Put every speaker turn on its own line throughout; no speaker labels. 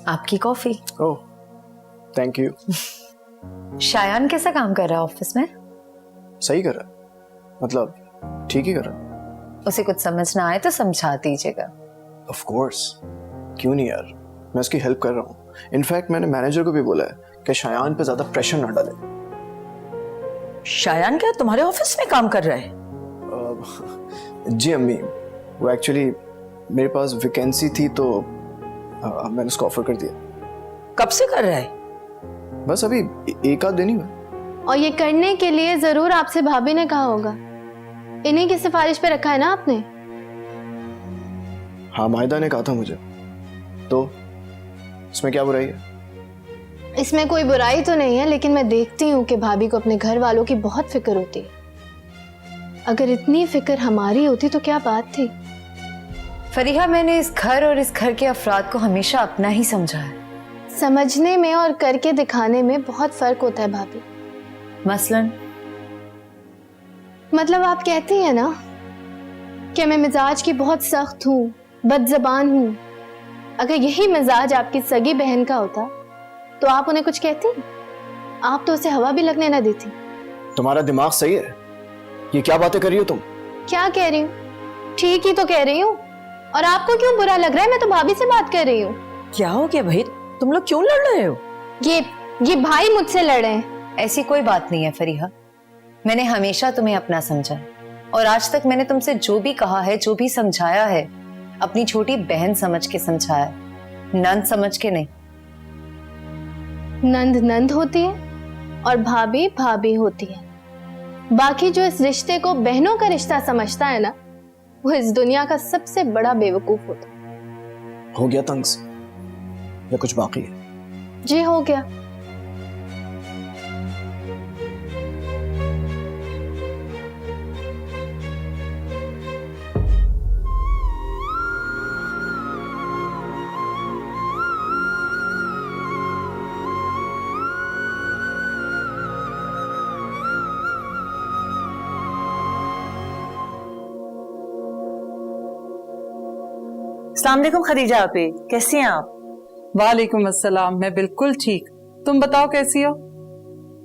आपकी coffee.
Oh thank you.
Shayan कैसा काम कर रहा है ऑफिस में?
सही कर रहा है, मतलब ठीक ही कर रहा है।
उसे कुछ समझ ना आए तो समझा दीजिएगा।
ऑफ कोर्स, क्यों नहीं यार, मैं उसकी हेल्प कर रहा हूँ। इनफैक्ट मैंने मैनेजर को भी बोला है कि शायान पे ज्यादा प्रेशर ना डाले।
शायान क्या तुम्हारे ऑफिस में काम कर रहा है?
जी अम्मी, वो एक्चुअली मेरे पास वैकेंसी थी तो मैंने उसको ऑफर कर दिया।
कब से कर रहा है?
बस अभी एक आध दिन ही हुआ।
और ये करने के लिए जरूर आपसे भाभी ने कहा होगा, इन्हीं की सिफारिश पे रखा है ना आपने?
हाँ माहिदा ने कहा था मुझे, तो इसमें क्या बुराई है?
इसमें कोई बुराई तो नहीं है, लेकिन मैं देखती हूँ कि भाभी को अपने घर वालों की बहुत फिक्र होती है। अगर इतनी फिक्र हमारी होती तो क्या बात थी।
फरीहा, मैंने इस घर और इस घर के अफराद को हमेशा अपना ही समझा है।
समझने में और करके दिखाने में बहुत फर्क होता है भाभी।
मसलन
मतलब आप कहती हैं ना कि मैं मिजाज की बहुत सख्त हूँ, बदजबान हूँ। अगर यही मिजाज आपकी सगी बहन का होता तो आप उन्हें कुछ कहती? आप तो उसे हवा भी लगने ना देती।
तुम्हारा दिमाग सही है? ये क्या बातें कर रही हो तुम?
क्या कह रही हूँ? ठीक ही तो कह रही हूँ। और आपको क्यों बुरा लग रहा है? मैं तो भाभी से बात कर रही हूँ।
क्या हो गया भाई, तुम लोग क्यों लड़ रहे हो?
ये भाई मुझसे लड़े हैं।
ऐसी कोई बात नहीं है फरीहा, मैंने हमेशा तुम्हें अपना समझा है और आज तक मैंने तुमसे जो भी कहा है, जो भी समझाया है, अपनी छोटी बहन समझ के समझाया है, नंद समझ के नहीं।
नंद नंद होती है और भाभी भाभी होती है। बाकी जो इस रिश्ते को बहनों का रिश्ता समझता है ना, वो इस दुनिया का सबसे बड़ा बेवकूफ होता है।
हो गया तंग या कुछ बाकी है?
जी हो गया।
अस्सलाम वालेकुम खदीजा आपी, कैसी हैं आप?
वालेकुम अस्सलाम, मैं बिल्कुल ठीक। तुम बताओ कैसी हो?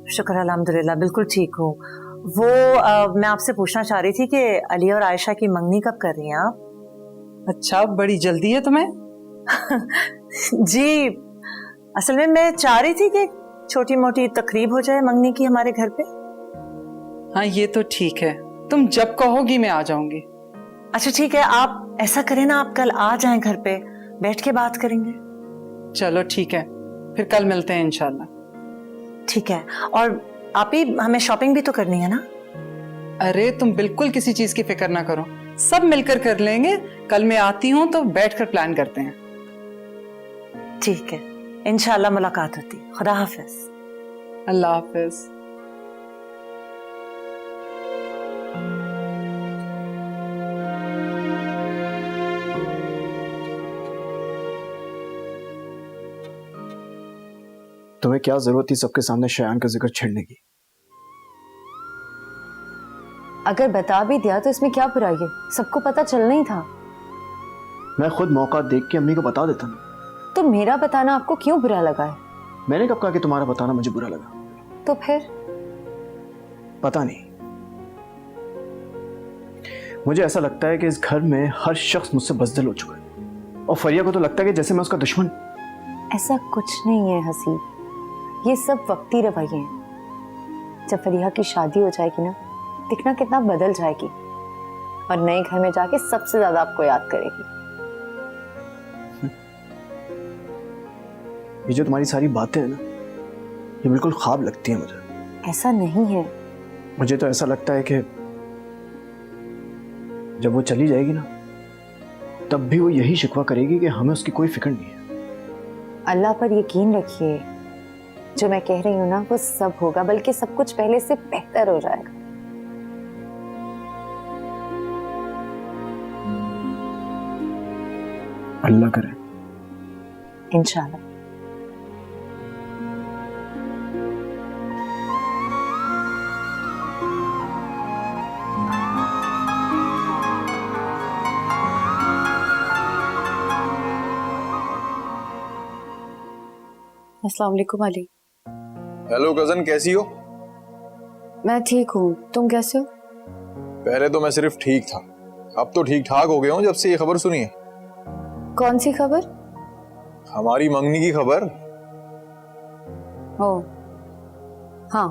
शुक्र अल्हम्दुलिल्लाह, बिल्कुल ठीक हूँ। वो मैं आपसे पूछना चाह रही थी कि अली और आयशा की मंगनी कब कर रही हैं आप?
अच्छा, बड़ी जल्दी है तुम्हें?
जी, असल में मैं चाह रही थी कि छोटी मोटी तकरीब हो जाए मंगनी की हमारे घर पे।
हाँ ये तो ठीक है, तुम जब कहोगी मैं आ जाऊंगी।
अच्छा ठीक है, आप ऐसा करें ना, आप कल आ जाएं घर पे, बैठ के बात करेंगे।
चलो ठीक है, फिर कल मिलते हैं इंशाल्लाह।
ठीक है, और आप ही हमें शॉपिंग भी तो करनी है ना?
अरे तुम बिल्कुल किसी चीज की फिक्र ना करो, सब मिलकर कर लेंगे। कल मैं आती हूँ तो बैठकर प्लान करते हैं।
ठीक है, इंशाल्लाह मुलाकात होती। खुदा हाफिज।
अल्लाह हाफिज।
तुम्हें क्या जरूरत थी सबके सामने शायान का जिक्र छेड़ने की?
अगर बता भी दिया तो इसमें क्या बुराई है? सबको पता चलना ही था।
मैं खुद मौका देख के अम्मी को बता देता ना।
तो मेरा बताना आपको क्यों बुरा लगा है?
मैंने कब कहा कि तुम्हारा बताना मुझे बुरा लगा?
तो फिर?
पता नहीं, मुझे ऐसा लगता है कि इस घर में हर शख्स मुझसे बज़दिल हो चुका है और फरिया को तो लगता है कि जैसे मैं उसका दुश्मन।
ऐसा कुछ नहीं है हसीब, ये सब वक्ती रवैये हैं। जब फरीहा की शादी हो जाएगी ना, दिखना कितना बदल जाएगी और नए घर में जाके सबसे ज्यादा आपको याद करेगी।
ये जो तुम्हारी सारी बातें हैं ना, ये बिल्कुल ख्वाब लगती है मुझे।
ऐसा नहीं है।
मुझे तो ऐसा लगता है कि जब वो चली जाएगी ना, तब भी वो यही शिकवा करेगी कि हमें उसकी कोई फिक्र नहीं है।
अल्लाह पर यकीन रखिए, जो मैं कह रही हूँ ना वो सब होगा, बल्कि सब कुछ पहले से बेहतर हो जाएगा।
अल्लाह करे।
इंशाल्लाह। अस्सलाम वालेकुम अली।
हेलो कजन, कैसी हो?
मैं ठीक हूँ, तुम कैसे हो?
पहले तो मैं सिर्फ ठीक था, अब तो ठीक ठाक हो गया हूँ जब से ये खबर सुनी है।
कौन सी खबर?
हमारी मंगनी की खबर।
ओ हाँ,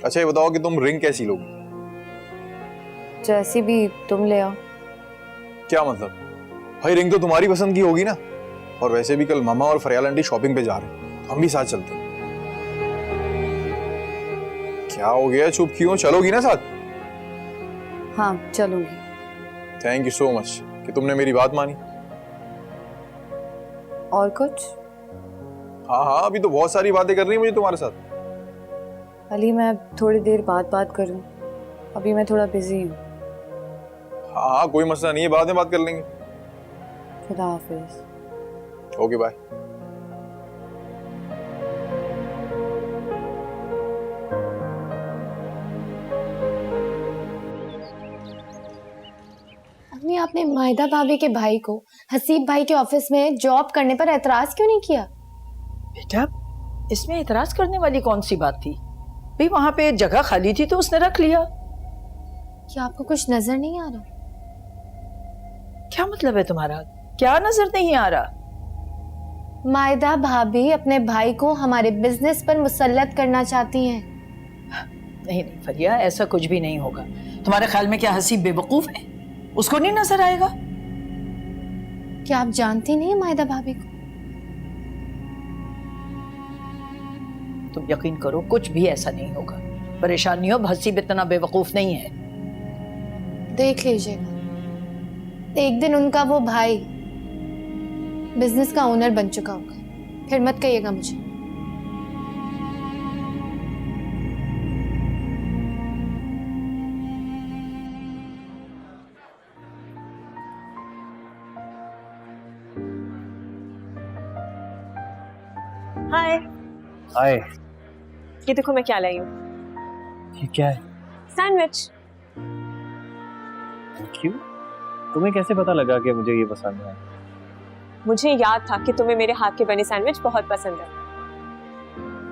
अच्छा ये बताओ कि तुम रिंग कैसी लोगी?
जैसी भी तुम ले आओ।
क्या मतलब? भाई रिंग तो तुम्हारी पसंद की होगी ना। और वैसे भी कल मामा और फरियाल आंटी शॉपिंग पे जा रहे हैं, हम भी साथ चलते हैं। क्या हो गया, चुप क्यों? चलोगी ना साथ?
हाँ चलूंगी।
थैंक यू सो मच कि तुमने मेरी बात मानी।
और कुछ?
हाँ हाँ, अभी तो बहुत सारी बातें करनी है मुझे तुम्हारे साथ।
अली मैं थोड़ी देर बाद बात करूँ, अभी मैं थोड़ा बिजी हूँ।
हाँ हाँ कोई मसला नहीं है, बाद में बात कर लेंगे।
खुदा हाफिज।
Okay bye.
अम्मी, आपने माहिदा भाभी के भाई को हसीब भाई के ऑफिस में जॉब करने पर एतराज क्यों नहीं किया?
बेटा, इसमें इतराज करने वाली कौन सी बात थी? भाई वहां पे जगह खाली थी तो उसने रख लिया।
क्या आपको कुछ नजर नहीं आ रहा?
क्या मतलब है तुम्हारा? क्या नजर नहीं आ रहा?
माहिदा भाभी अपने भाई को हमारे बिजनेस पर मुसल्लत करना चाहती हैं।
नहीं नहीं फरिया, ऐसा कुछ भी नहीं होगा। तुम्हारे ख्याल में क्या हसीब बेवकूफ है? उसको नहीं नजर आएगा?
क्या आप जानती नहीं माहिदा भाभी को?
तुम यकीन करो, कुछ भी ऐसा नहीं होगा। परेशान नहीं हो, हसीब इतना बेवकूफ नहीं है।
देख लीजिएगा, एक दिन उनका वो भाई बिजनेस का ओनर बन चुका होगा, फिर मत कहिएगा मुझे।
हाय।
हाय।
ये देखो मैं क्या लाई हूँ।
ये क्या है?
सैंडविच।
Thank you. तुम्हें कैसे पता लगा कि मुझे ये पसंद है?
मुझे याद था कि तुम्हें मेरे हाथ के बने सैंडविच बहुत पसंद है।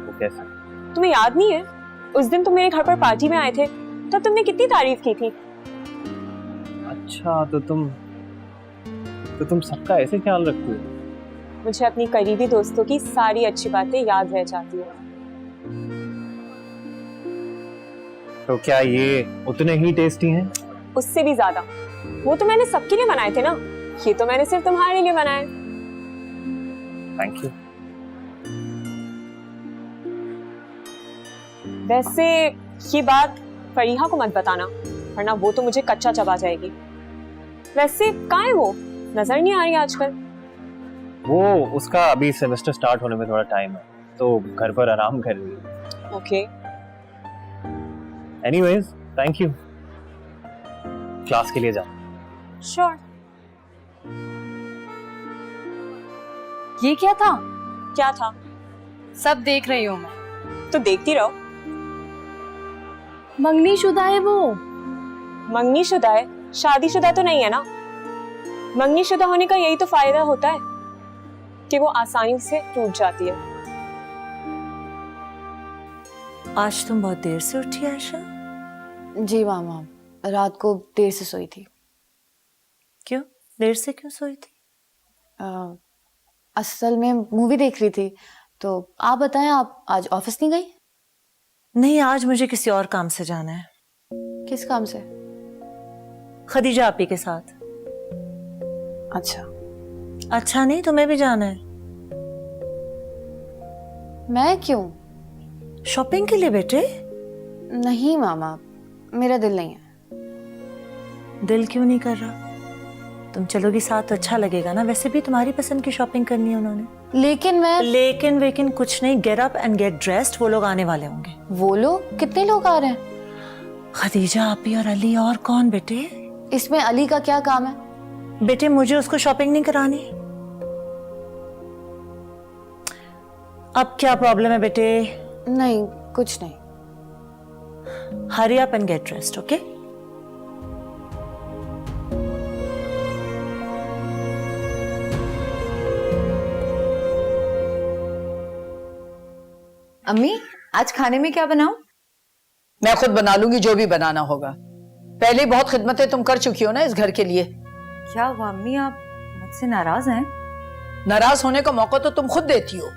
वो कैसे?
तुम्हें याद नहीं है, उस दिन तुम मेरे घर पर पार्टी में आए थे, तब तुमने कितनी तारीफ की थी।
अच्छा, तो तुम सबका ऐसे ख्याल रखती हो?
मुझे अपनी करीबी दोस्तों की सारी अच्छी बातें याद रह जाती है।
तो क्या ये उतने ही टेस्टी हैं?
उससे भी ज्यादा। वो तो मैंने सबके लिए बनाए थे ना, ये तो मैंने सिर्फ तुम्हारे लिए बनाए।
Thank you.
वैसे ये बात फरीहा को मत बताना, वरना वो तो मुझे कच्चा चबा जाएगी। वैसे कहाँ है वो? नजर नहीं आ रही आजकल।
वो उसका अभी सेमेस्टर स्टार्ट होने में थोड़ा टाइम है, तो घर पर आराम कर रही है।
Okay.
Anyways thank you. Class के लिए जाओ।
श्योर।
ये क्या था?
क्या था?
सब देख रही हूँ मैं।
तो देखती रहो।
मंगनी शुदा है वो।
मंगनी शुदा है, शादीशुदा तो नहीं है ना। मंगनी शुदा होने का यही तो फायदा होता है कि वो आसानी से टूट जाती है।
आज तुम बहुत देर से उठी आयशा?
जी मामा, रात को देर से सोई थी।
क्यों देर से क्यों सोई थी?
असल में मूवी देख रही थी। तो आप बताएं, आप आज ऑफिस नहीं गई?
नहीं, आज मुझे किसी और काम से जाना है।
किस काम से?
खदीजा आपी के साथ।
अच्छा।
अच्छा नहीं, तुम्हें भी जाना है?
मैं क्यों?
शॉपिंग के लिए बेटे?
नहीं मामा, मेरा दिल नहीं है।
दिल क्यों नहीं कर रहा? तुम चलोगी साथ तो अच्छा लगेगा ना। वैसे भी तुम्हारी पसंद की शॉपिंग करनी है उन्होंने।
लेकिन मैं
लेकिन वेकिन कुछ नहीं। Get up and get dressed. वो लोग आने वाले होंगे।
वो लोग? कितने लोग आ रहे हैं?
खदीजा आपी और अली। और कौन बेटे?
इसमें अली का क्या काम है?
बेटे मुझे उसको शॉपिंग नहीं करानी। अब क्या प्रॉब्लम है बेटे?
नहीं कुछ नहीं।
Hurry up and get dressed, okay?
अम्मी आज खाने में क्या बनाऊं?
मैं खुद बना लूंगी जो भी बनाना होगा। पहले ही बहुत खिदमतें तुम कर चुकी हो ना इस घर के लिए।
क्या हुआ अम्मी, आप मुझसे नाराज हैं?
नाराज होने का मौका तो तुम खुद देती हो।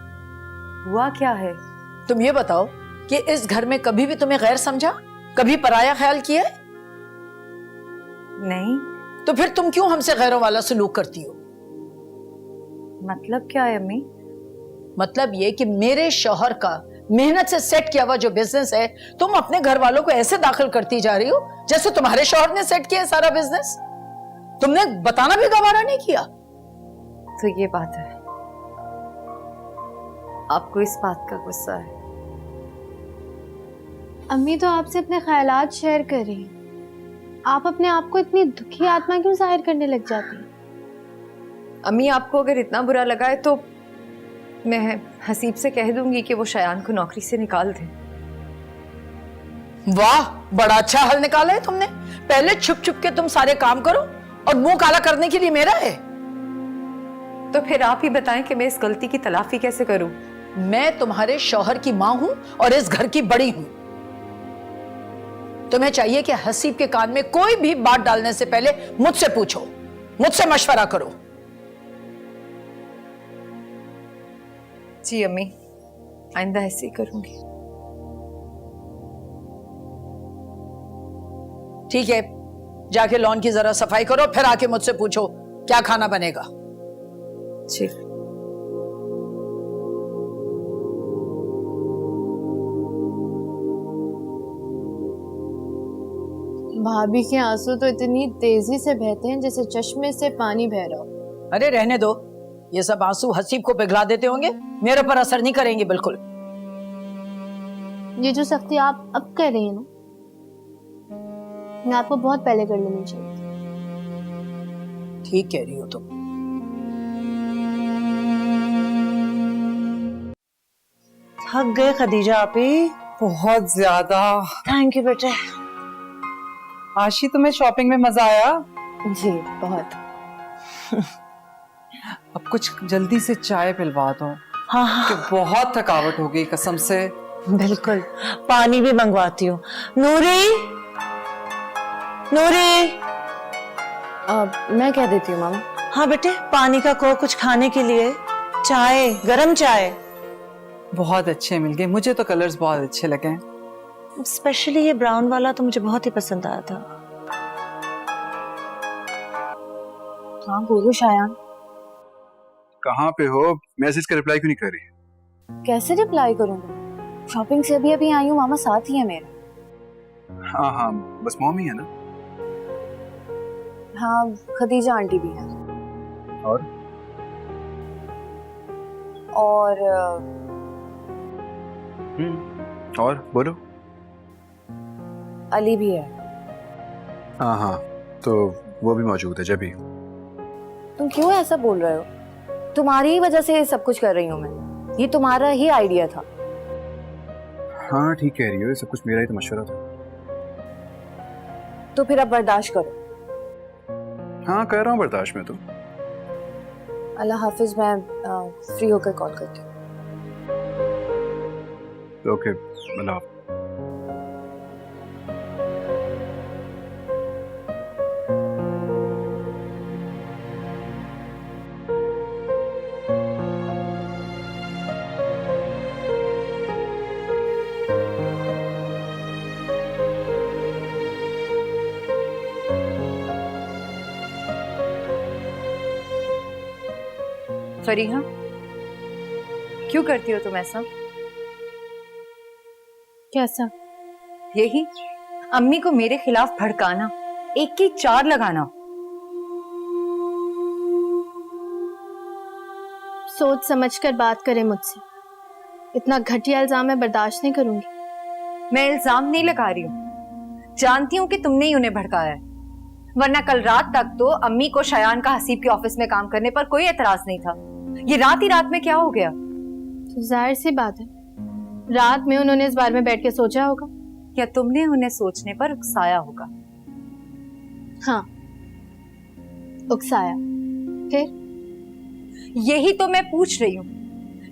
हुआ क्या है?
तुम ये बताओ कि इस घर में कभी भी तुम्हें गैर समझा, कभी पराया ख्याल किया?
नहीं।
तो फिर तुम क्यों हमसे गैरों वाला सलूक करती हो?
मतलब क्या है अम्मी?
मतलब ये कि मेरे शौहर का मेहनत से सेट किया हुआ जो बिजनेस है तुम अपने घर वालों को ऐसे दाखिल करती जा रही हो जैसे तुम्हारे शौहर ने सेट किया है सारा बिजनेस। तुमने बताना भी गवारा नहीं किया।
तो ये बात है, आपको इस बात का गुस्सा है?
अम्मी तो आपसे अपने ख्यालात शेयर कर रही हैं। आप अपने आप को इतनी दुखी आत्मा क्यों जाहिर करने लग जाती हैं?
अम्मी आपको अगर इतना बुरा लगा है तो मैं हसीब से कह दूंगी कि वो शयान को नौकरी से निकाल दे।
वाह, बड़ा अच्छा हल निकाला है तुमने। पहले छुप छुप के तुम सारे काम करो और मुंह काला करने के लिए मेरा है।
तो फिर आप ही बताएं कि मैं इस गलती की तलाफी कैसे करूं?
मैं तुम्हारे शौहर की मां हूं और इस घर की बड़ी हूं। तुम्हें चाहिए कि हसीब के कान में कोई भी बात डालने से पहले मुझसे पूछो, मुझसे मशवरा करो।
जी अम्मी, आइंदा ऐसे ही करूंगी।
ठीक है, जाके लॉन की जरा सफाई करो, फिर आके मुझसे पूछो क्या खाना बनेगा।
जी।
भाभी के आंसू तो इतनी तेजी से बहते हैं जैसे चश्मे से पानी बह रहा हो।
अरे रहने दो, ये सब आंसू हसीब को पिघला देते होंगे, मेरे पर असर नहीं करेंगे बिल्कुल।
ये जो सख्ती आप अब कर रही हैं ना, मैं आपको बहुत पहले कर लेनी चाहिए।
ठीक कह रही हो तुम।
थक गए खदीजा आपी?
बहुत ज्यादा।
थैंक यू बेटे।
आशी, तुम्हें शॉपिंग में मजा आया?
जी बहुत।
अब कुछ जल्दी से चाय पिलवा दो।
हाँ हाँ
कि बहुत थकावट हो गई कसम से।
बिल्कुल, पानी भी मंगवाती हूँ। नूरी, नूरी।
मैं कह देती हूँ मामा।
हाँ बेटे, पानी का को कुछ खाने के लिए, चाय, गरम चाय।
बहुत अच्छे मिल गए, मुझे तो कलर्स बहुत अच्छे लगे।
स्पेशली ये ब्राउन वाला तो मुझे बहुत ही पसंद आया था।
हाँ बोलो शायान।
कहाँ पे हो? मैसेज का रिप्लाई क्यों नहीं कर रही?
कैसे रिप्लाई करूंगा? शॉपिंग से अभी अभी आई हूँ, मामा साथ ही है मेरे।
हाँ हाँ, बस मॉम ही है ना?
हाँ, खदीजा आंटी भी है।
और और बोलो।
अली भी है।
हाँ हाँ, तो वो भी मौजूद है। जब भी
तुम क्यों ऐसा बोल रहे हो? तुम्हारी ही वजह से ये सब कुछ कर रही हूँ मैं। ये तुम्हारा ही आइडिया था।
हाँ ठीक कह रही हो, ये सब कुछ मेरा ही तो मशवरा था।
तो फिर अब बर्दाश्त करो।
हाँ कर रहा हूँ बर्दाश्त में तो।
अल्लाह हाफिज, मैं फ्री होकर कॉल करती हूँ।
ओके, अल्लाह हाफिज।
फरीहा, क्यों करती हो तुम ऐसा?
कैसा?
यही अम्मी को मेरे खिलाफ भड़काना, एक की चार लगाना।
सोच समझकर बात करें मुझसे। इतना घटिया इल्जाम मैं बर्दाश्त नहीं करूंगी।
मैं इल्जाम नहीं लगा रही हूँ, जानती हूँ कि तुमने ही उन्हें भड़काया है, वरना कल रात तक तो अम्मी को शयान का हसीब के ऑफिस में काम करने पर कोई एतराज नहीं था। ये रात ही रात में क्या हो गया?
तो जाहिर सी बात है, रात में उन्होंने इस बारे में बैठ के सोचा होगा।
या तुमने उन्हें सोचने पर उकसाया होगा?
हाँ, उकसाया। फिर
यही तो मैं पूछ रही हूँ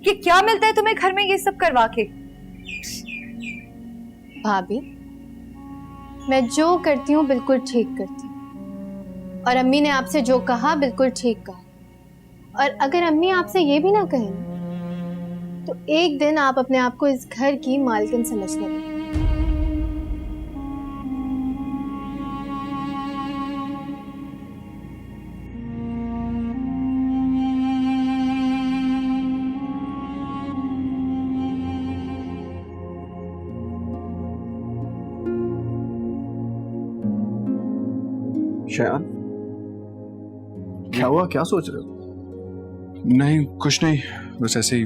कि क्या मिलता है तुम्हें घर में ये सब करवा के?
भाभी, मैं जो करती हूँ बिल्कुल ठीक करती हूँ, और अम्मी ने आपसे जो कहा बिल्कुल ठीक कहा। और अगर अम्मी आपसे ये भी ना कहें तो एक दिन आप अपने आप को इस घर की मालकिन समझने लगेंगे।
शयान, क्या हुआ? क्या सोच रहे हो?
नहीं कुछ नहीं, बस ऐसे ही।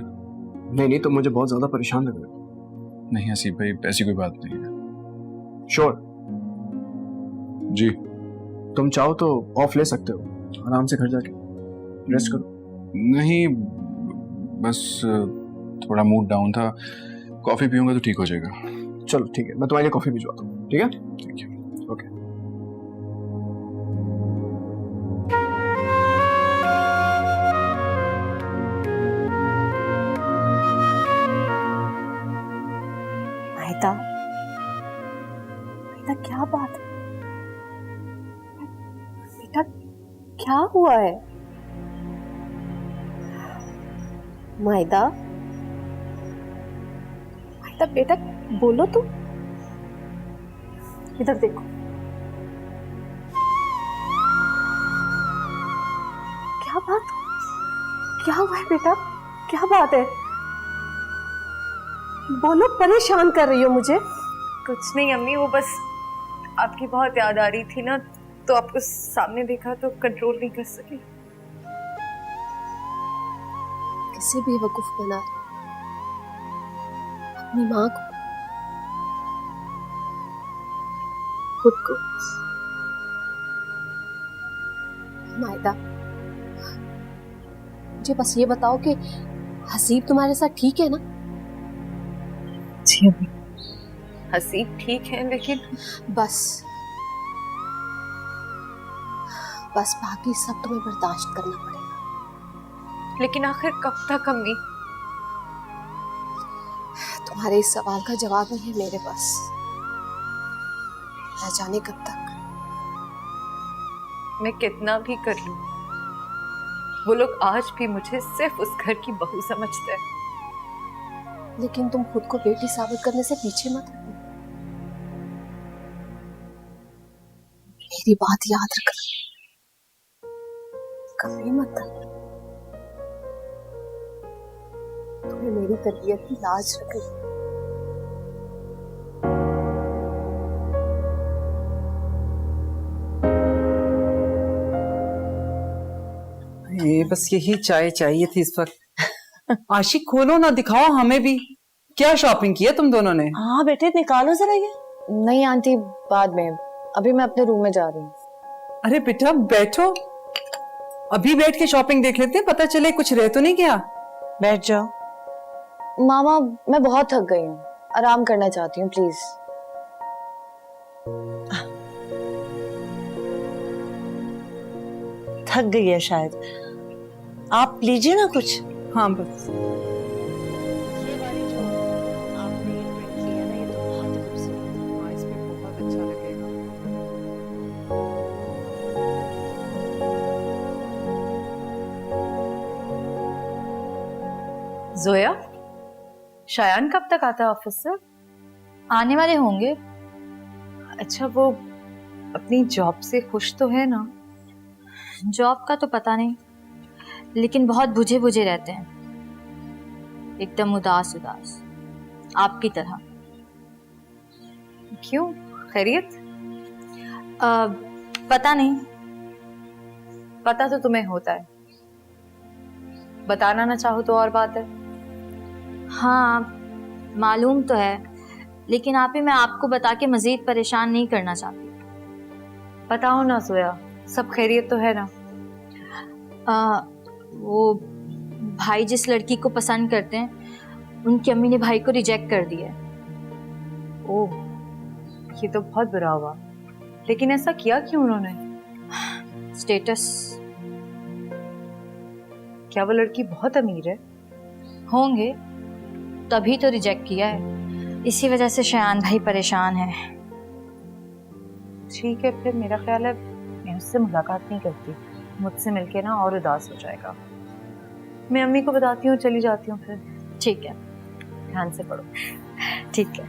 नहीं तो मुझे बहुत ज्यादा परेशान लग रहा है।
नहीं हसीब भाई, ऐसी कोई बात नहीं है।
श्योर?
जी।
तुम चाहो तो ऑफ ले सकते हो, आराम से घर जाके रेस्ट करो।
नहीं बस थोड़ा मूड डाउन था, कॉफी पीऊंगा तो ठीक हो जाएगा।
चलो ठीक है, मैं तुम्हारे लिए कॉफी भिजवाता हूँ। ठीक है?
Thank you.
ओके।
माहिदा, माहिदा क्या बात है? बेटा क्या हुआ है? माहिदा, माहिदा बेटा बोलो तो। इधर देखो। क्या बात? क्या हुआ है बेटा? क्या बात है? बोलो, परेशान कर रही हो मुझे।
कुछ नहीं अम्मी, वो बस आपकी बहुत याद आ रही थी ना, तो आपको सामने देखा तो कंट्रोल नहीं कर सकी।
किसे बेवकूफ बना रहे? अपनी माँ को, खुद को। मायदा, मुझे बस ये बताओ कि हसीब तुम्हारे साथ ठीक है ना?
जी अम्मी, हसीब ठीक है, लेकिन
बस बाकी सब तुम्हें बर्दाश्त करना पड़ेगा।
लेकिन आखिर कब तक अम्मी?
तुम्हारे इस सवाल का जवाब नहीं है मेरे पास। न जाने कब तक।
मैं कितना भी कर लूं, वो लोग आज भी मुझे सिर्फ उस घर की बहू समझते हैं।
लेकिन तुम खुद को बेटी साबित करने से पीछे मत हटो। मेरी बात याद रखना, कभी मत करना। तुम्हें मेरी तरबियत की लाज रखनी।
ये बस यही चाय चाहिए थी इस वक्त। आशिक खोलो ना, दिखाओ हमें भी। क्या शॉपिंग किया तुम दोनों ने?
हाँ बेटे, निकालो जरा ये।
नहीं आंटी, बाद में। अभी मैं अपने रूम में जा रही हूँ।
अरे बेटा बैठो, अभी बैठ के शॉपिंग देख लेते हैं, पता चले कुछ रह तो नहीं गया।
बैठ जाओ।
मामा, मैं बहुत थक गई हूँ, आराम करना चाहती हूँ, प्लीज।
थक गई है शायद, आप लीजिए ना कुछ।
हाँ बस।
ये वाली जो आपने ये प्रिंट किया ना, ये तो बहुत ही खूबसूरत है।
हाँ, इस पे बहुत अच्छा लगेगा।
जोया, शायान कब तक आता है ऑफिस से?
आने वाले होंगे।
अच्छा, वो अपनी जॉब से खुश तो है ना?
जॉब का तो पता नहीं, लेकिन बहुत बुझे बुझे रहते हैं, एकदम उदास उदास, आपकी तरह।
क्यों, खैरियत?
पता नहीं।
पता तो तुम्हें होता है, बताना ना चाहो तो और बात है।
हाँ मालूम तो है, लेकिन आप ही मैं आपको बता के मजीद परेशान नहीं करना चाहती।
बताओ ना जोया, सब खैरियत तो है ना?
वो भाई जिस लड़की को पसंद करते हैं, उनकी अम्मी ने भाई को रिजेक्ट कर दिया है।
ओह, ये तो बहुत बुरा हुआ। लेकिन ऐसा किया क्यों उन्होंने?
स्टेटस।
क्या वो लड़की बहुत अमीर है?
होंगे, तभी तो रिजेक्ट किया है। इसी वजह से शयान भाई परेशान है।
ठीक है, फिर मेरा ख्याल है मैं उससे मुलाकात नहीं करती, मुझसे मिलके ना और उदास हो जाएगा। मैं अम्मी को बताती हूँ, चली जाती हूँ फिर।
ठीक है,
ध्यान से पढ़ो।
ठीक है।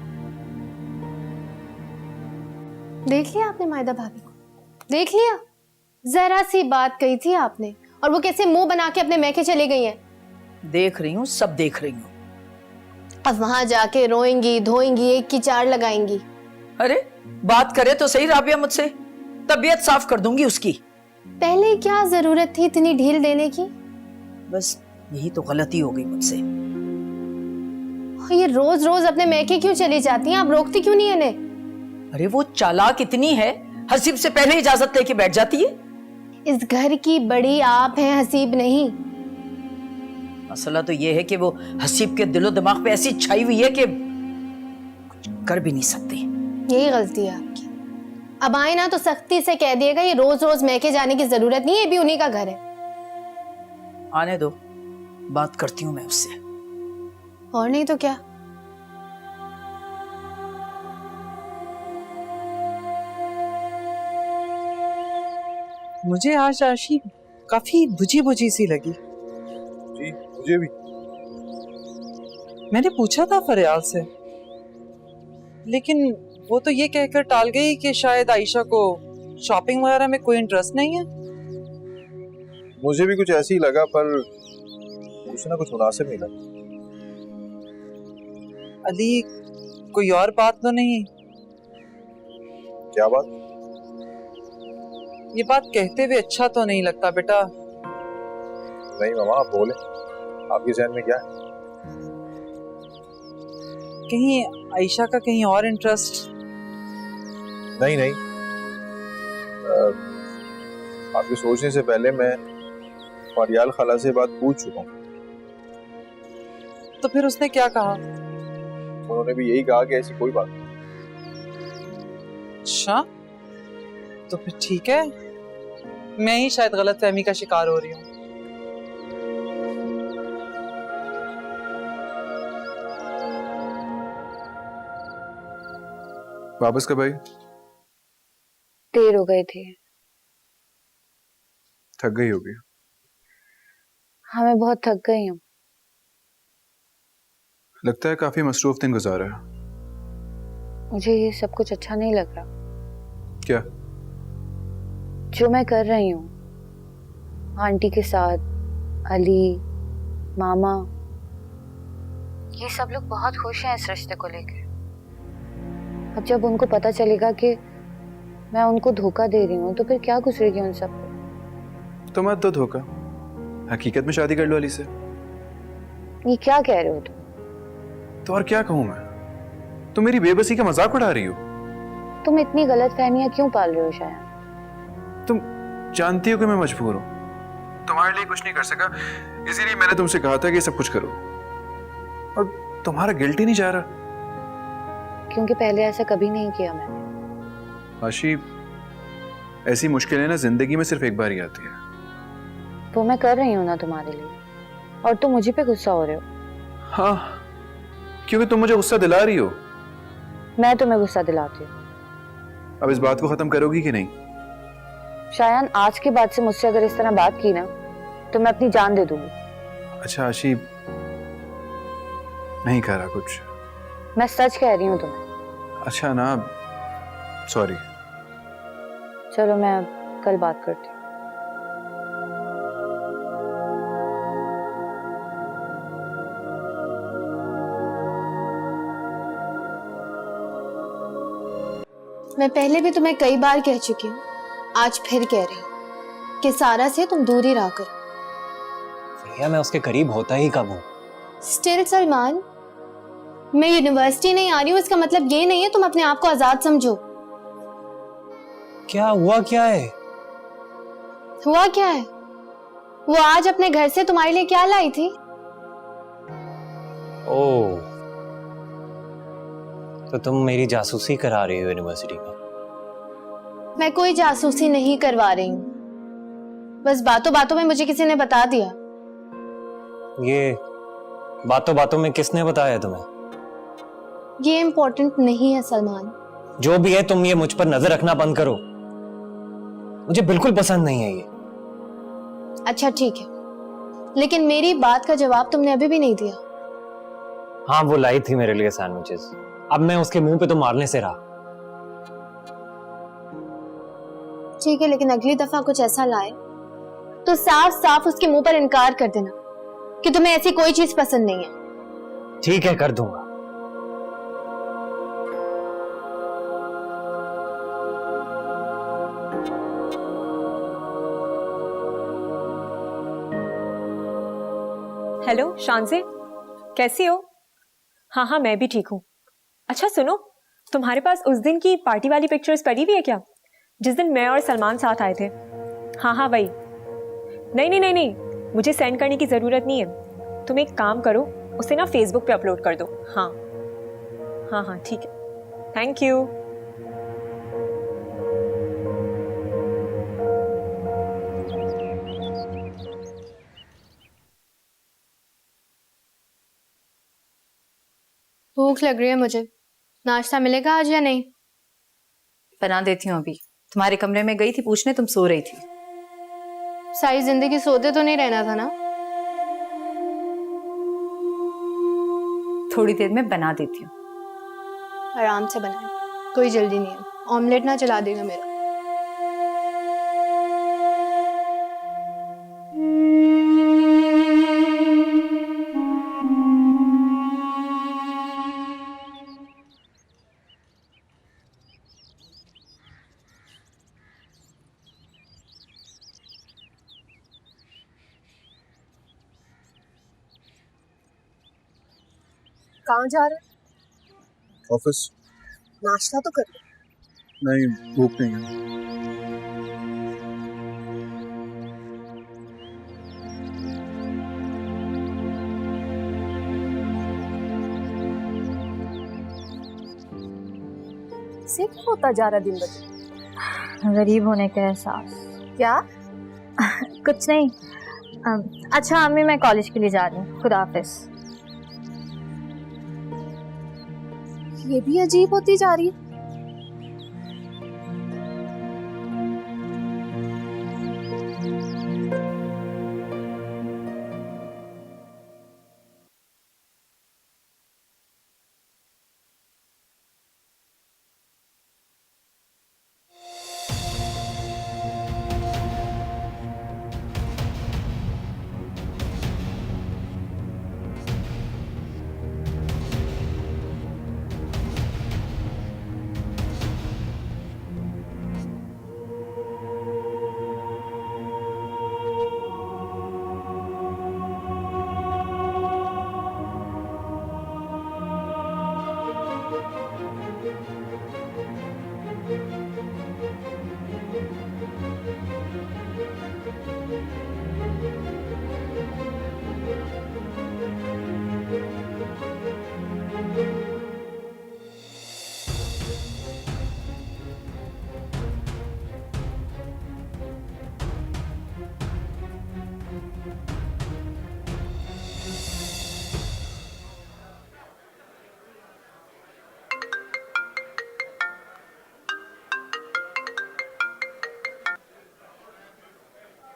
देख लिया आपने मायदा भाभी को? देख लिया, जरा सी बात कही थी आपने और वो कैसे मुंह बना के अपने मैके चले गई हैं।
देख रही हूँ, सब देख रही हूँ।
अब वहां जाके रोएंगी धोएंगी, एक की चार लगाएंगी।
अरे बात करे तो सही राबिया मुझसे, तबीयत साफ कर दूंगी उसकी।
पहले क्या जरूरत थी इतनी ढील देने की?
बस यही तो गलती हो गई मुझसे।
ये रोज रोज अपने मैके क्यों चली जाती हैं? आप रोकती क्यों नहीं इन्हें?
अरे वो चालाक इतनी है, हसीब से पहले इजाजत लेके बैठ जाती है।
इस घर की बड़ी आप हैं, हसीब नहीं।
मसला तो ये है कि वो हसीब के दिलो दिमाग पे ऐसी छाई हुई है कि कुछ कर भी नहीं सकती।
यही गलती है आपकी। अब आए ना तो सख्ती से कह दिएगा ये रोज रोज मैके जाने की जरूरत नहीं है, ये भी उन्हीं का घर है।
आने दो, बात करती हूँ मैं उससे।
और नहीं तो क्या।
मुझे आज आशी काफी बुझी बुझी सी लगी।
जी मुझे भी।
मैंने पूछा था फरियाल से, लेकिन वो तो ये कहकर टाल गई कि शायद आयशा को शॉपिंग वगैरह में कोई इंटरेस्ट नहीं है।
मुझे भी कुछ ऐसे ही लगा, पर कुछ ना कुछ मुनासिब नहीं लगा।
अली, कोई और बात तो नहीं?
क्या बात?
ये बात कहते हुए अच्छा तो नहीं लगता बेटा।
नहीं मामा, आप बोले, आपके जहन में क्या है?
कहीं आयशा का कहीं और इंटरेस्ट?
नहीं नहीं, आपके सोचने से पहले मैं फरियाल खाला से बात पूछ चुका हूँ।
तो फिर उसने क्या कहा?
उन्होंने भी यही कहा कि ऐसी कोई बात नहीं।
अच्छा, तो फिर ठीक है, मैं ही शायद गलतफहमी का शिकार हो रही हूँ।
वापस कब आई?
देर हो गई थी।
थक गई होगी।
हाँ, मैं बहुत थक गई हूँ।
लगता है काफी मसरूफ दिन गुजारा है।
मुझे ये सब कुछ अच्छा नहीं लग रहा।
क्या?
जो मैं कर रही हूँ आंटी के साथ, अली, मामा, ये सब लोग बहुत खुश हैं इस रिश्ते को लेकर। अब जब उनको पता चलेगा कि मैं उनको धोखा दे रही हूँ तो फिर क्या गुजरेगी उन सब पे।
तो मत दो धोखा, हकीकत में शादी कर लो अली से।
ये क्या कह रहे हो तुम?
तो और क्या कहूँ मैं? तुम मेरी बेबसी का मजाक उड़ा रही हो।
तुम इतनी गलतफहमियां क्यों पाल रहे हो शायद?
तुम जानती हो कि मैं मजबूर हूँ, तुम्हारे लिए कुछ नहीं कर सका, इसीलिए मैंने तुमसे कहा था कि सब कुछ करो, और तुम्हारा गिल्ट ही नहीं जा रहा।
क्योंकि पहले ऐसा कभी नहीं किया मैंने।
आशी, ऐसी मुश्किलें ना जिंदगी में सिर्फ एक बार ही आती है।
वो मैं कर रही हूँ ना तुम्हारे लिए, और तुम मुझे पे गुस्सा हो रहे हो।
हाँ, क्योंकि तुम मुझे गुस्सा दिला रही हो।
मैं तुम्हें गुस्सा दिलाती हूँ।
अब इस बात को खत्म करोगी कि नहीं?
शायद आज के बाद से मुझसे अगर इस तरह बात की ना तो मैं अपनी जान दे दूंगी।
अच्छा आशी, नहीं कह रहा कुछ।
मैं सच कह रही हूँ तुम्हें।
अच्छा ना, सॉरी।
चलो मैं कल बात करती हूँ।
मैं पहले भी तुम्हें कई बार कह चुकी हूँ, आज फिर कह रही हूँ कि सारा से तुम दूर ही रहा करो।
भैया मैं उसके करीब होता ही कब हूँ।
स्टिल सलमान, मैं यूनिवर्सिटी नहीं आ रही हूँ इसका मतलब ये नहीं है तुम अपने आप को आजाद समझो।
क्या हुआ? क्या है?
हुआ क्या है? वो आज अपने घर से तुम्हारे लिए क्या लाई थी?
ओह, तो तुम मेरी जासूसी करा रही हो यूनिवर्सिटी में?
मैं कोई जासूसी नहीं करवा रही हूँ, बस बातों बातों में मुझे किसी ने बता दिया।
ये बातों बातों में किसने बताया तुम्हें?
ये इम्पोर्टेंट नहीं है सलमान।
जो भी है, तुम ये मुझ पर नजर रखना बंद करो। मुझे बिल्कुल पसंद नहीं है ये।
अच्छा ठीक है, लेकिन मेरी बात का जवाब तुमने अभी भी नहीं दिया।
हाँ, वो लाई थी मेरे लिए सैंडविचेस। अब मैं उसके मुंह पे तो मारने से रहा।
ठीक है, लेकिन अगली दफा कुछ ऐसा लाए तो साफ साफ उसके मुंह पर इनकार कर देना कि तुम्हें ऐसी कोई चीज पसंद नहीं है।
ठीक है, कर दूंगा।
हेलो शांजे, कैसी हो? हाँ हाँ, मैं भी ठीक हूँ। अच्छा सुनो, तुम्हारे पास उस दिन की पार्टी वाली पिक्चर्स पड़ी हुई है क्या, जिस दिन मैं और सलमान साथ आए थे? हाँ हाँ वही। नहीं नहीं नहीं नहीं, मुझे सेंड करने की ज़रूरत नहीं है। तुम एक काम करो, उसे ना फेसबुक पे अपलोड कर दो। हाँ हाँ हाँ ठीक है, थैंक यू।
भूख लग रही है मुझे, नाश्ता मिलेगा आज या नहीं?
बना देती हूँ अभी। तुम्हारे कमरे में गई थी पूछने, तुम सो रही थी।
सारी जिंदगी सोते तो नहीं रहना था ना।
थोड़ी देर में बना देती हूँ।
आराम से बनाए, कोई जल्दी नहीं है। ऑमलेट ना चला देगा मेरा। कहाँ जा रहे हैं?
ऑफिस।
नाश्ता तो कर लो।
नहीं, भूख नहीं है।
सिर्फ होता जा रहा दिन ब दिन।
गरीब होने का एहसास।
क्या?
कुछ नहीं। अच्छा अम्मी, मैं कॉलेज के लिए जा रही हूँ। खुदा हाफिज।
ये भी अजीब होती जा रही है।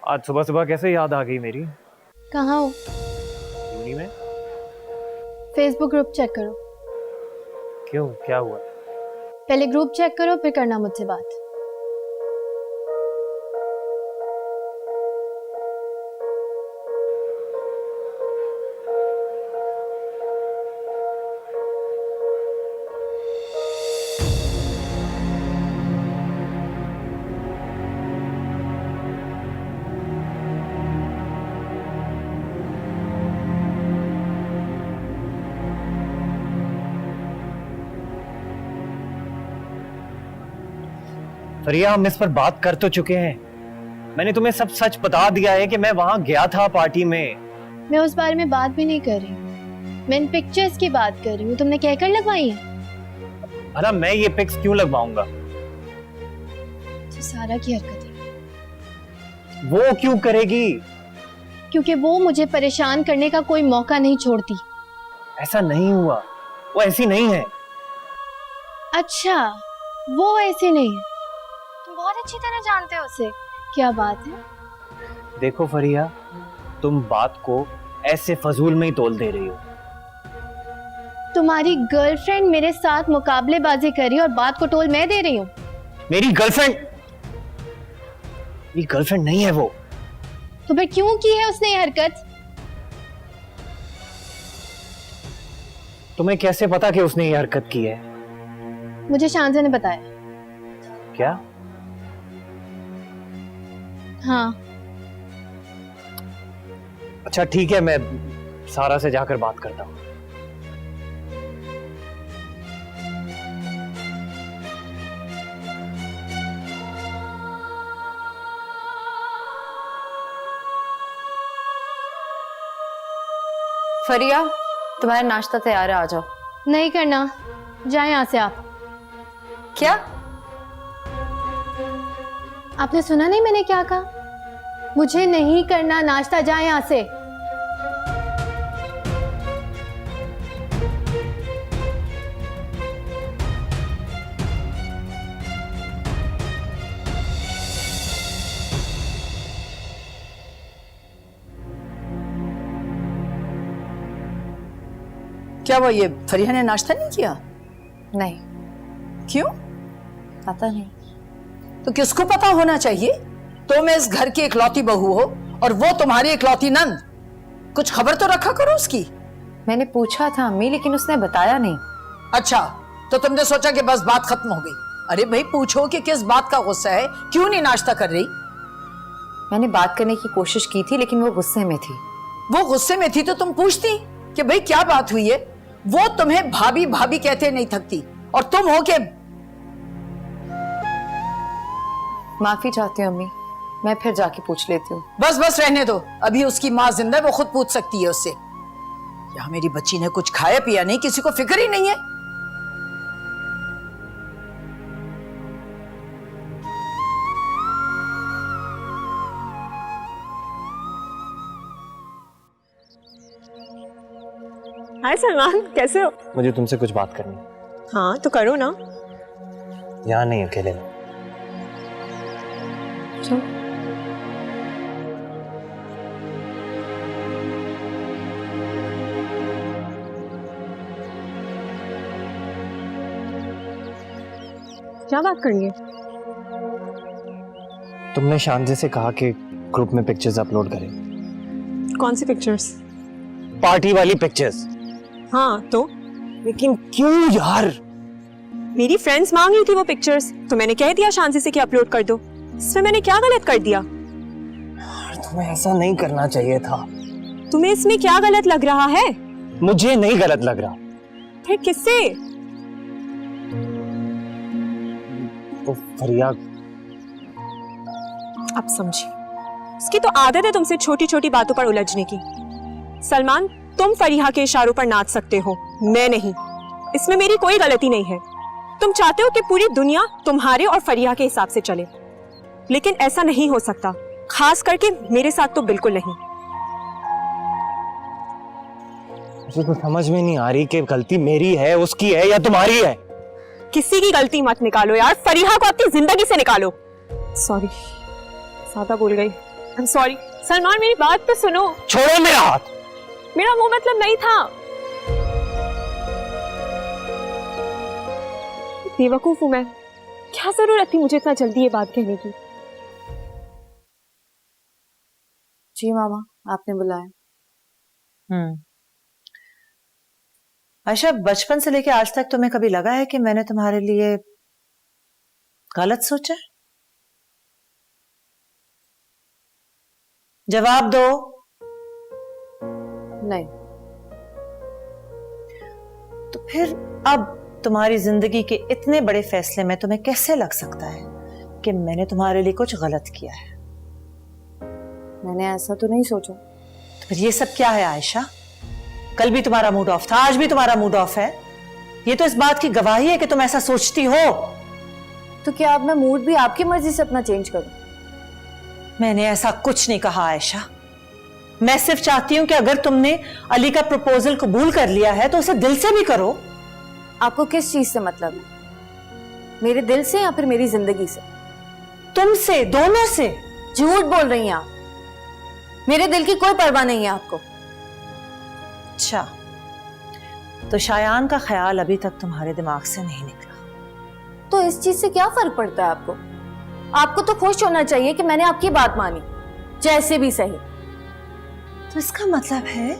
आज सुबह सुबह कैसे याद आ गई मेरी?
कहाँ हो?
यूनी में।
फेसबुक ग्रुप चेक करो।
क्यों, क्या हुआ?
पहले ग्रुप चेक करो, फिर करना मुझसे बात।
फरिया, हम इस पर बात कर तो चुके हैं। मैंने तुम्हें सब सच बता दिया है कि मैं वहां गया था पार्टी में।
मैं उस बारे में बात भी नहीं कर रही, मैं इन पिक्चर्स की बात कर रही हूँ। तुमने कहकर लगवाई है?
भला मैं ये पिक्स क्यों लगवाऊंगा?
तो सारा की हरकतें।
वो क्यों करेगी?
क्योंकि वो मुझे परेशान करने का कोई मौका नहीं छोड़ती।
ऐसा नहीं हुआ, वो ऐसी नहीं है।
अच्छा, वो ऐसी नहीं है। तुम बहुत अच्छी तरह जानते हो उसे। क्या बात है?
देखो फरिया, तुम बात को ऐसे फजूल में ही तोल दे रही हो।
तुम्हारी गर्लफ्रेंड मेरे साथ मुकाबलेबाजी कर रही है और बात को टोल मैं दे रही हूँ।
मेरी गर्लफ्रेंड नहीं है वो।
तो फिर क्यों की है उसने ये हरकत?
तुम्हें कैसे पता कि उसने ये हरकत की है?
मुझे शांजा ने बताया।
क्या?
हाँ।
अच्छा ठीक है, मैं सारा से जाकर बात करता हूँ।
फरिया, तुम्हारा नाश्ता तैयार है, आ जाओ।
नहीं करना, जाए यहाँ से आप।
क्या?
आपने सुना नहीं मैंने क्या कहा? मुझे नहीं करना नाश्ता, जाए यहाँ से।
क्या वो ये फरिया ने नाश्ता नहीं किया?
नहीं।
क्यों?
पता नहीं।
तो किसको पता होना चाहिए? तुम इस घर की इकलौती बहू हो और वो तुम्हारी इकलौती नंद। कुछ खबर तो रखा करो उसकी।
मैंने पूछा था अम्मी, लेकिन उसने बताया नहीं।
अच्छा, तो तुमने सोचा कि बस बात खत्म हो गई। अरे भाई, पूछो कि किस बात का गुस्सा है, क्यों नहीं नाश्ता कर रही?
मैंने बात करने की कोशिश की थी, लेकिन वो गुस्से में थी।
वो गुस्से में थी तो तुम पूछती कि भाई क्या बात हुई है। वो तुम्हें भाभी भाभी कहते नहीं थकती, और तुम हो के।
माफी चाहती हूँ अम्मी, मैं फिर जाके पूछ लेती हूँ।
बस बस रहने दो, अभी उसकी माँ जिंदा है, वो खुद पूछ सकती है उससे। या मेरी बच्ची ने कुछ खाया पिया नहीं, किसी को फिक्र ही नहीं है।
हाय सलमान, कैसे हो?
मुझे तुमसे कुछ बात करनी है।
हाँ तो करो ना।
यहाँ नहीं, अकेले में।
चलो। क्या बात करनी है?
तुमने शांति से कहा कि ग्रुप में पिक्चर्स अपलोड करें।
कौन सी पिक्चर्स?
पार्टी वाली पिक्चर्स।
हाँ तो?
लेकिन क्यों यार?
मेरी फ्रेंड्स मांग रही थी वो पिक्चर्स, तो मैंने कह दिया शांति से कि अपलोड कर दो। इसमें मैंने क्या गलत कर दिया?
तुम्हें ऐसा नहीं करना चाहिए था।
तुम्हें इसमें क्या गलत लग रहा है?
मुझे नहीं गलत लग रहा।
फिर किससे?
तो फरिया।
अब समझी, उसकी तो आदत है तुमसे छोटी छोटी बातों पर उलझने की। सलमान, तुम फरिया के इशारों पर नाच सकते हो, मैं नहीं। इसमें मेरी कोई गलती नहीं है। तुम चाहते हो कि पूरी दुनिया तुम्हारे और फरिया के हिसाब से चले, लेकिन ऐसा नहीं हो सकता, खास करके मेरे साथ तो बिल्कुल नहीं।
मुझे तो समझ में नहीं आ रही कि गलती मेरी है, उसकी है या तुम्हारी है।
किसी की गलती मत निकालो यार, फरिया को अपनी जिंदगी से निकालो। सॉरी, ज्यादा बोल गई। I am sorry. सलमान, मेरी बात तो सुनो।
छोड़ो मेरा हाथ।
मेरा वो मतलब नहीं था। बेवकूफ हूं मैं। क्या जरूरत थी मुझे इतना जल्दी ये बात कहने की?
जी मामा, आपने बुलाया।
आयशा, बचपन से लेके आज तक तुम्हें कभी लगा है कि मैंने तुम्हारे लिए गलत सोचा? जवाब दो।
नहीं।
तो फिर अब तुम्हारी जिंदगी के इतने बड़े फैसले में तुम्हें कैसे लग सकता है कि मैंने तुम्हारे लिए कुछ गलत किया है?
मैंने ऐसा तो नहीं सोचा।
तो फिर ये सब क्या है आयशा? कल भी तुम्हारा मूड ऑफ था, आज भी तुम्हारा मूड ऑफ है। ये तो इस बात की गवाही है कि तुम ऐसा सोचती हो।
तो क्या अब मैं मूड भी आपकी मर्जी से अपना चेंज करूं?
मैंने ऐसा कुछ नहीं कहा आयशा। मैं सिर्फ चाहती हूं कि अगर तुमने अली का प्रपोजल कबूल कर लिया है तो उसे दिल से भी करो।
आपको किस चीज से मतलब है? मेरे दिल से या फिर मेरी जिंदगी से?
तुमसे, दोनों से।
झूठ बोल रही हैं आप। मेरे दिल की कोई परवाह नहीं है आपको।
अच्छा, तो शायान का ख्याल अभी तक तुम्हारे दिमाग से नहीं निकला।
तो इस चीज से क्या फर्क पड़ता है आपको? आपको तो खुश होना चाहिए कि मैंने आपकी बात मानी, जैसे भी सही।
तो इसका मतलब है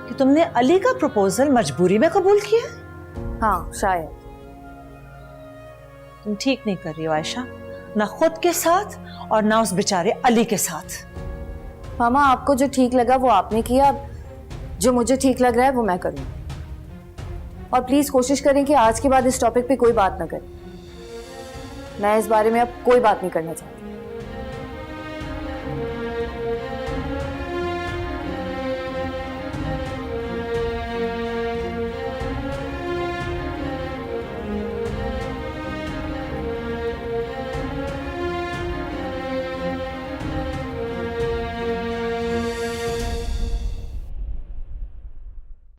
कि तुमने अली का प्रपोजल मजबूरी में कबूल किया?
हाँ शायद।
तुम ठीक नहीं कर रही हो आयशा, ना खुद के साथ और ना उस बेचारे अली के साथ।
मामा, आपको जो ठीक लगा वो आपने किया, जो मुझे ठीक लग रहा है वो मैं करूँ। और प्लीज कोशिश करें कि आज के बाद इस टॉपिक पे कोई बात ना करें। मैं इस बारे में अब कोई बात नहीं करना चाहती।